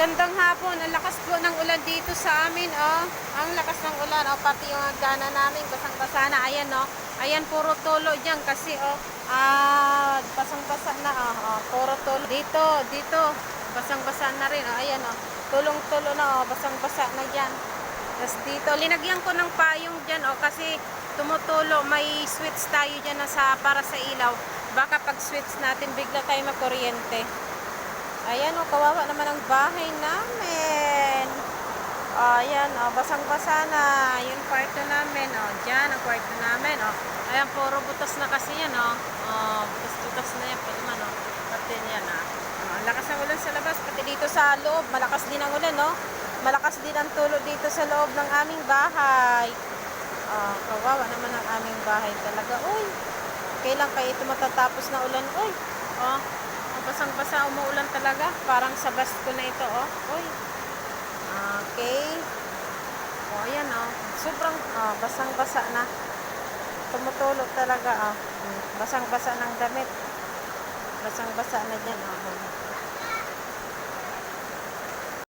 Magandang hapon. Ang lakas po ng ulan dito sa amin, oh. Ang lakas ng ulan, oh. Pati yung hagdanan namin, basang-basa na. Ayan, oh. Ayan, puro tulo dyan kasi, oh. Basang-basa na, oh. Puro tulo. Dito. Basang-basa na rin, oh. Ayan, oh. Tulong-tulo na, oh. Basang-basa na dyan. Tapos dito, linagyan ko ng payong dyan, oh. Kasi tumutulo. May switch tayo dyan na para sa ilaw. Baka pag switch natin, bigla tayo makuryente. Ayan, oh, kawawa naman ang bahay namin. Ayan, oh, basang-basa na. Yung kwarto namin, oh. Diyan, ang kwarto namin, oh. Ayan, puro butas na kasi yan, oh. Butas-butas na yan, pwede man, oh. Pati yan, ah. Ang lakas ng ulan sa labas, pati dito sa loob. Malakas din ang ulan, no? Malakas din ang tulo dito sa loob ng aming bahay. Kawawa naman ang aming bahay talaga. Uy, kailan kayo ito matatapos na ulan? Uy, basang-basa, umuulan talaga. Parang sa Basko na ito, oh. Uy. Okay. Ayan, oh. Sobrang, basang-basa na. Tumutulog talaga, oh. Basang-basa ng damit. Basang-basa na dyan, oh.